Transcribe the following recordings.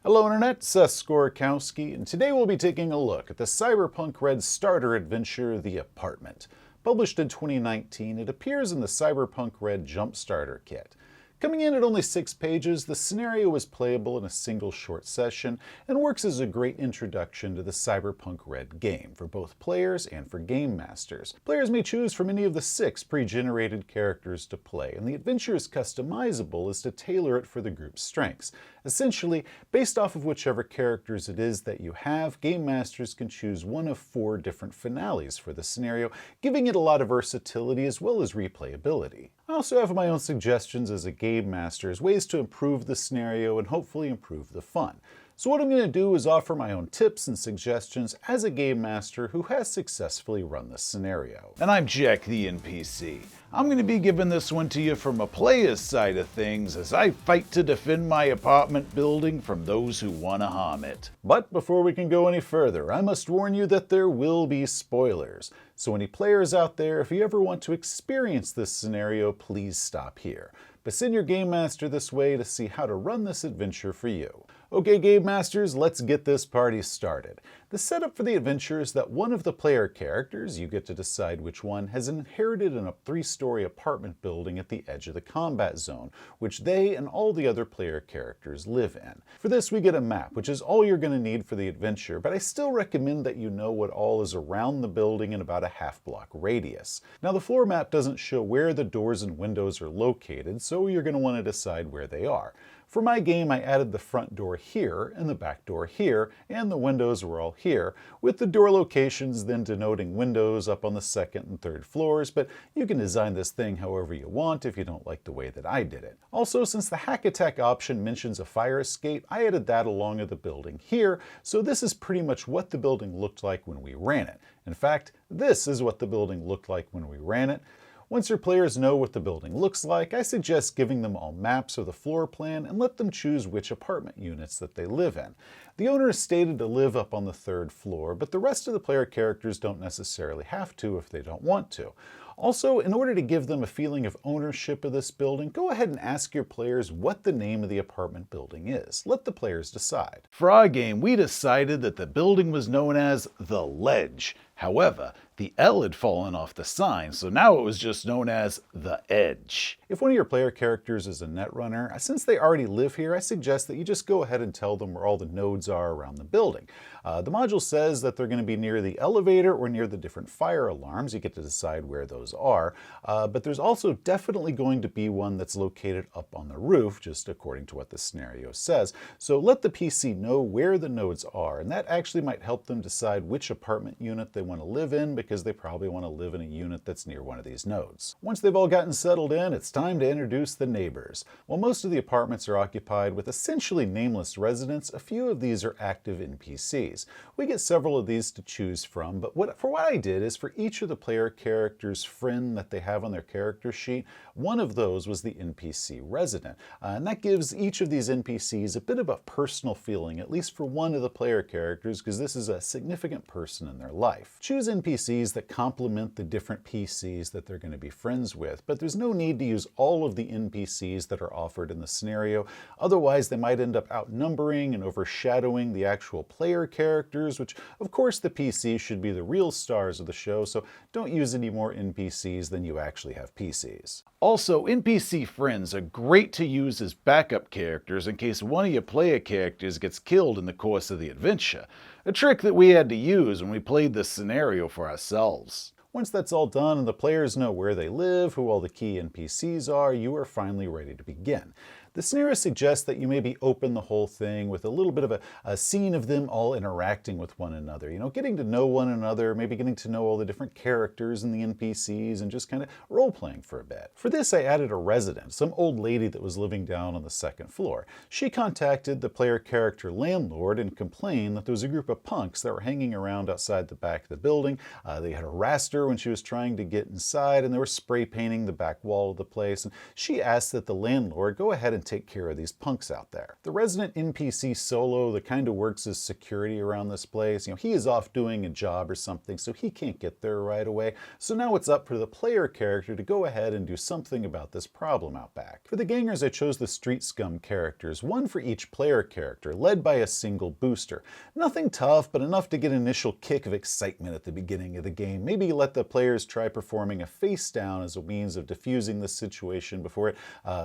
Hello Internet, Seth Skorkowski, and today we'll be taking a look at the Cyberpunk Red starter adventure, The Apartment. Published in 2019, it appears in the Cyberpunk Red Jump Starter Kit. Coming in at only 6 pages, the scenario is playable in a single short session and works as a great introduction to the Cyberpunk Red game for both players and for game masters. Players may choose from any of the 6 pre-generated characters to play, and the adventure is customizable as to tailor it for the group's strengths. Essentially, based off of whichever characters it is that you have, game masters can choose one of 4 different finales for the scenario, giving it a lot of versatility as well as replayability. I also have my own suggestions as a game master as ways to improve the scenario and hopefully improve the fun. So what I'm going to do is offer my own tips and suggestions as a game master who has successfully run this scenario. And I'm Jack the NPC. I'm going to be giving this one to you from a player's side of things as I fight to defend my apartment building from those who want to harm it. But before we can go any further, I must warn you that there will be spoilers. So any players out there, if you ever want to experience this scenario, please stop here. But send your game master this way to see how to run this adventure for you. Okay, game masters, let's get this party started. The setup for the adventure is that one of the player characters, you get to decide which one, has inherited a 3-story apartment building at the edge of the combat zone, which they and all the other player characters live in. For this, we get a map, which is all you're going to need for the adventure, but I still recommend that you know what all is around the building in about a half-block radius. Now, the floor map doesn't show where the doors and windows are located, so you're going to want to decide where they are. For my game, I added the front door here and the back door here, and the windows were all here, with the door locations then denoting windows up on the 2nd and 3rd floors, but you can design this thing however you want if you don't like the way that I did it. Also, since the hack attack option mentions a fire escape, I added that along with the building here, so this is pretty much what the building looked like when we ran it. In fact, this is what the building looked like when we ran it. Once your players know what the building looks like, I suggest giving them all maps of the floor plan and let them choose which apartment units that they live in. The owner is stated to live up on the 3rd floor, but the rest of the player characters don't necessarily have to if they don't want to. Also, in order to give them a feeling of ownership of this building, go ahead and ask your players what the name of the apartment building is. Let the players decide. For our game, we decided that the building was known as The Ledge. However, the L had fallen off the sign, so now it was just known as The Edge. If one of your player characters is a netrunner, since they already live here, I suggest that you just go ahead and tell them where all the nodes are around the building. The module says that they're going to be near the elevator or near the different fire alarms. You get to decide where those are. But there's also definitely going to be one that's located up on the roof, just according to what the scenario says. So let the PC know where the nodes are, and that actually might help them decide which apartment unit they want to live in, because they probably want to live in a unit that's near one of these nodes. Once they've all gotten settled in, it's time to introduce the neighbors. While most of the apartments are occupied with essentially nameless residents, a few of these are active NPCs. We get several of these to choose from, but what I did is for each of the player characters' friend that they have on their character sheet, one of those was the NPC resident. And that gives each of these NPCs a bit of a personal feeling, at least for one of the player characters, because this is a significant person in their life. Choose NPCs that complement the different PCs that they're going to be friends with, but there's no need to use all of the NPCs that are offered in the scenario. Otherwise, they might end up outnumbering and overshadowing the actual player characters, which of course the PCs should be the real stars of the show, so don't use any more NPCs than you actually have PCs. Also, NPC friends are great to use as backup characters in case one of your player characters gets killed in the course of the adventure, a trick that we had to use when we played this scenario for ourselves. Once that's all done and the players know where they live, who all the key NPCs are, you are finally ready to begin. The scenario suggests that you maybe open the whole thing with a little bit of a scene of them all interacting with one another. You know, getting to know one another, maybe getting to know all the different characters and the NPCs, and just kind of role-playing for a bit. For this, I added a resident, some old lady that was living down on the 2nd floor. She contacted the player character landlord and complained that there was a group of punks that were hanging around outside the back of the building. They had harassed her when she was trying to get inside, and they were spray painting the back wall of the place. And she asked that the landlord go ahead and take care of these punks out there. The resident NPC Solo that kind of works as security around this place, he is off doing a job or something, so he can't get there right away. So now it's up for the player character to go ahead and do something about this problem out back. For the gangers, I chose the Street Scum characters, one for each player character, led by a single booster. Nothing tough, but enough to get an initial kick of excitement at the beginning of the game. Maybe let the players try performing a face down as a means of diffusing the situation before it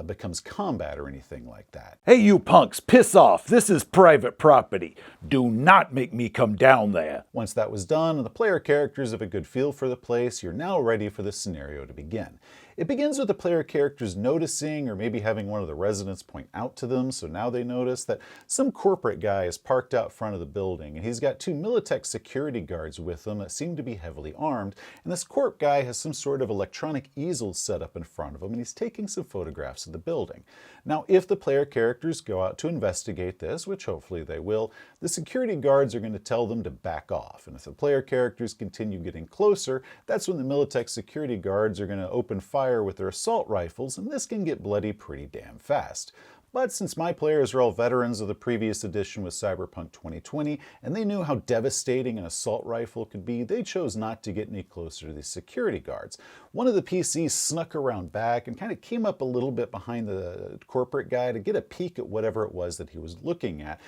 becomes combat or anything like that. Hey, you punks, piss off. This is private property. Do not make me come down there. Once that was done and the player characters have a good feel for the place, you're now ready for the scenario to begin. It begins with the player characters noticing or maybe having one of the residents point out to them, so now they notice that some corporate guy is parked out front of the building and he's got two Militech security guards with him that seem to be heavily armed, and this corp guy has some sort of electronic easel set up in front of him and he's taking some photographs of the building. Now, if the player characters go out to investigate this, which hopefully they will, the security guards are going to tell them to back off, and if the player characters continue getting closer, that's when the Militech security guards are going to open fire with their assault rifles, and this can get bloody pretty damn fast. But since my players are all veterans of the previous edition with Cyberpunk 2020, and they knew how devastating an assault rifle could be, they chose not to get any closer to the security guards. One of the PCs snuck around back and kind of came up a little bit behind the corporate guy to get a peek at whatever it was that he was looking at.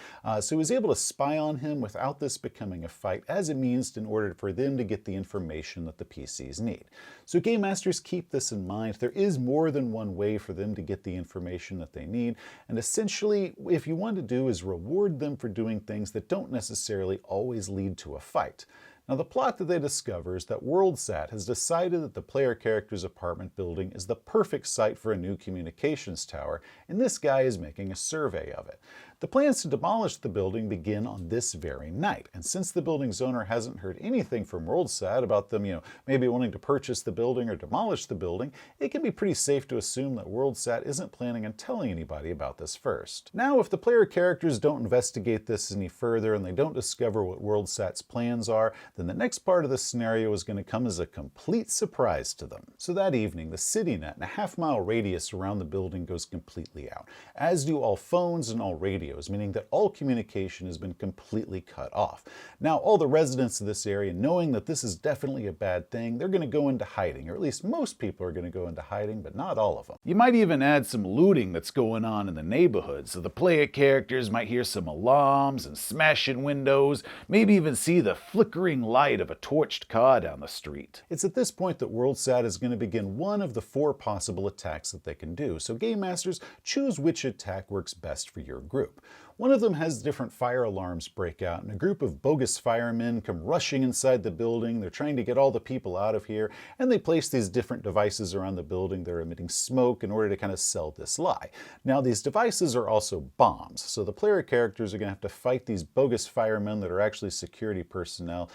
So he was able to spy on him without this becoming a fight as a means in order for them to get the information that the PCs need. So Game Masters, keep this in mind. There is more than one way for them to get the information that they need. And essentially, if you want to do is reward them for doing things that don't necessarily always lead to a fight. Now, the plot that they discover is that WorldSat has decided that the player character's apartment building is the perfect site for a new communications tower, and this guy is making a survey of it. The plans to demolish the building begin on this very night, and since the building's owner hasn't heard anything from WorldSat about them, maybe wanting to purchase the building or demolish the building, it can be pretty safe to assume that WorldSat isn't planning on telling anybody about this first. Now, if the player characters don't investigate this any further and they don't discover what WorldSat's plans are, then the next part of the scenario is going to come as a complete surprise to them. So that evening, the city net in a half-mile radius around the building goes completely out, as do all phones and all radios, meaning that all communication has been completely cut off. Now, all the residents of this area, knowing that this is definitely a bad thing, they're going to go into hiding, or at least most people are going to go into hiding, but not all of them. You might even add some looting that's going on in the neighborhood, so the player characters might hear some alarms and smashing windows, maybe even see the flickering light of a torched car down the street. It's at this point that WorldSat is going to begin one of the 4 possible attacks that they can do, so Game Masters, choose which attack works best for your group. One of them has different fire alarms break out, and a group of bogus firemen come rushing inside the building. They're trying to get all the people out of here, and they place these different devices around the building. They're emitting smoke in order to kind of sell this lie. Now, these devices are also bombs, so the player characters are going to have to fight these bogus firemen that are actually security personnel,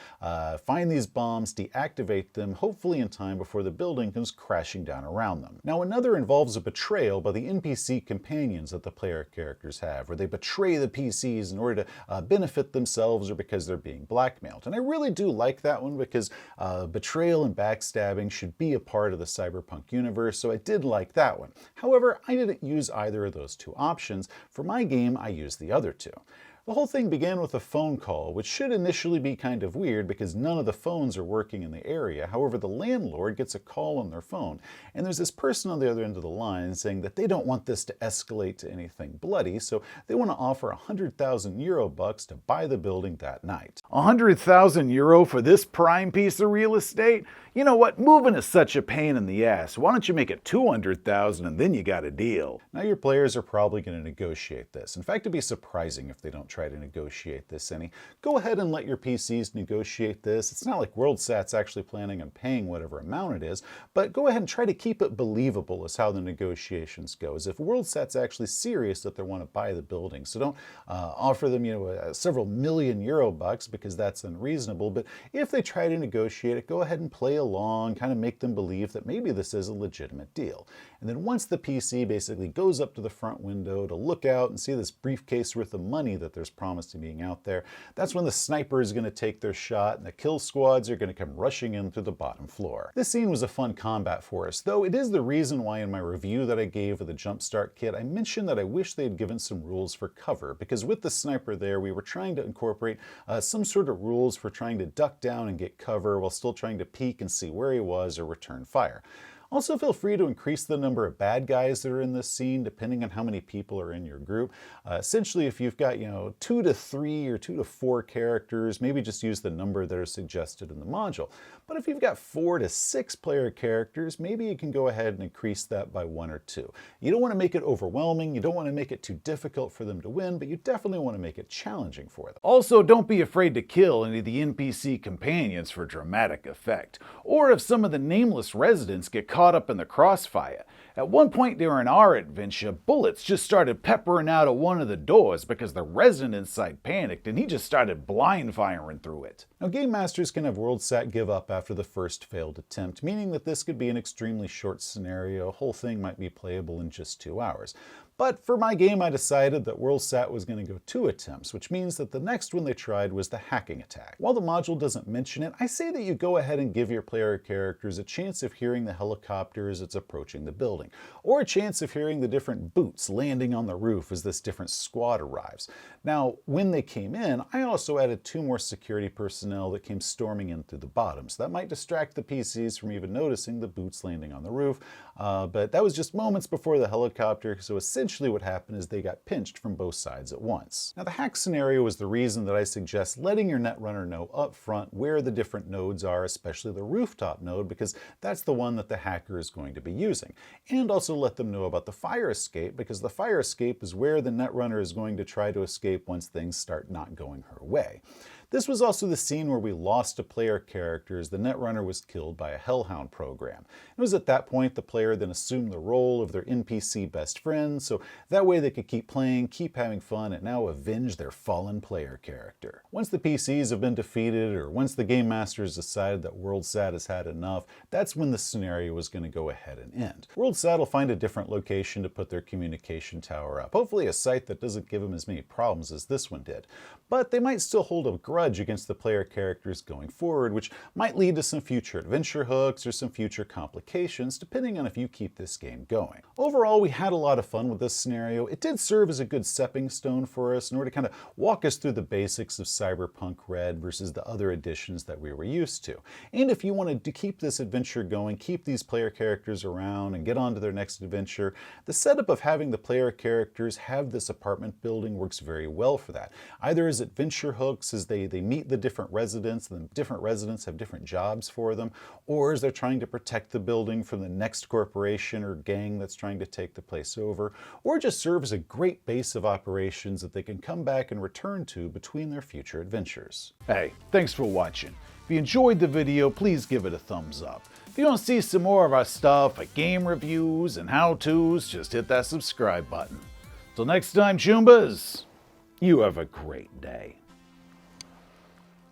find these bombs, deactivate them, hopefully in time before the building comes crashing down around them. Now, another involves a betrayal by the NPC companions that the player characters have, where they betray the PCs in order to benefit themselves or because they're being blackmailed. And I really do like that one because betrayal and backstabbing should be a part of the Cyberpunk universe, so I did like that one. However, I didn't use either of those 2 options. For my game, I used the other 2. The whole thing began with a phone call, which should initially be kind of weird because none of the phones are working in the area. However, the landlord gets a call on their phone, and there's this person on the other end of the line saying that they don't want this to escalate to anything bloody, so they want to offer 100,000 euro bucks to buy the building that night. 100,000 euro for this prime piece of real estate? You know what? Moving is such a pain in the ass. Why don't you make it 200,000 and then you got a deal? Now your players are probably going to negotiate this. In fact, it'd be surprising if they don't try to negotiate this any. Go ahead and let your PCs negotiate this. It's not like WorldSat's actually planning on paying whatever amount it is, but go ahead and try to keep it believable as how the negotiations go, as if WorldSat's actually serious that they want to buy the building. So don't offer them, several million euro bucks because that's unreasonable, but if they try to negotiate it, go ahead and play a along, kind of make them believe that maybe this is a legitimate deal. And then once the PC basically goes up to the front window to look out and see this briefcase worth of money that there's promised to being out there, that's when the sniper is going to take their shot and the kill squads are going to come rushing in through the bottom floor. This scene was a fun combat for us, though it is the reason why in my review that I gave of the Jumpstart kit, I mentioned that I wish they had given some rules for cover, because with the sniper there, we were trying to incorporate some sort of rules for trying to duck down and get cover while still trying to peek and see where he was or return fire. Also, feel free to increase the number of bad guys that are in this scene, depending on how many people are in your group. Essentially, if you've got, 2 to 3 or 2 to 4 characters, maybe just use the number that are suggested in the module. But if you've got 4 to 6 player characters, maybe you can go ahead and increase that by 1 or 2. You don't want to make it overwhelming, you don't want to make it too difficult for them to win, but you definitely want to make it challenging for them. Also, don't be afraid to kill any of the NPC companions for dramatic effect, or if some of the nameless residents get caught up in the crossfire. At one point during our adventure, bullets just started peppering out of one of the doors because the resident inside panicked and he just started blind firing through it. Now, Game Masters can have WorldSat give up after the first failed attempt, meaning that this could be an extremely short scenario. The whole thing might be playable in just 2 hours. But for my game, I decided that WorldSat was going to go 2 attempts, which means that the next one they tried was the hacking attack. While the module doesn't mention it, I say that you go ahead and give your player characters a chance of hearing the helicopter as it's approaching the building, or a chance of hearing the different boots landing on the roof as this different squad arrives. Now, when they came in, I also added 2 more security personnel that came storming in through the bottom, so that might distract the PCs from even noticing the boots landing on the roof, but that was just moments before the helicopter, so essentially what happened is they got pinched from both sides at once. Now, the hack scenario is the reason that I suggest letting your netrunner know up front where the different nodes are, especially the rooftop node, because that's the one that the hacker is going to be using. And also let them know about the fire escape, because the fire escape is where the netrunner is going to try to escape once things start not going her way. This was also the scene where we lost a player character as the netrunner was killed by a Hellhound program. It was at that point the player then assumed the role of their NPC best friend, so that way they could keep playing, keep having fun, and now avenge their fallen player character. Once the PCs have been defeated, or once the Game Masters decided that WorldSat has had enough, that's when the scenario was going to go ahead and end. WorldSat will find a different location to put their communication tower up, hopefully a site that doesn't give them as many problems as this one did. But they might still hold a grudge against the player characters going forward, which might lead to some future adventure hooks or some future complications, depending on if you keep this game going. Overall, we had a lot of fun with this scenario. It did serve as a good stepping stone for us in order to kind of walk us through the basics of Cyberpunk Red versus the other editions that we were used to. And if you wanted to keep this adventure going, keep these player characters around and get on to their next adventure, the setup of having the player characters have this apartment building works very well for that. Either as adventure hooks as they meet the different residents, and the different residents have different jobs for them, or as they're trying to protect the building from the next corporation or gang that's trying to take the place over, or just serve as a great base of operations that they can come back and return to between their future adventures. Hey, thanks for watching. If you enjoyed the video, please give it a thumbs up. If you want to see some more of our stuff like game reviews and how-tos, just hit that subscribe button. Till next time, Choombas, you have a great day.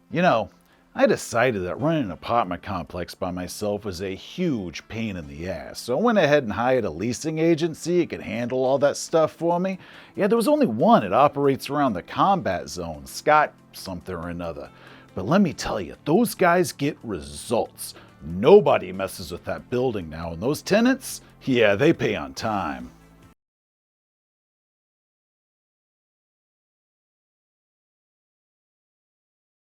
You know, I decided that running an apartment complex by myself was a huge pain in the ass, so I went ahead and hired a leasing agency that could handle all that stuff for me. Yeah, there was only one that operates around the combat zone, Scott something or another. But let me tell you, those guys get results. Nobody messes with that building now, and those tenants, yeah, they pay on time.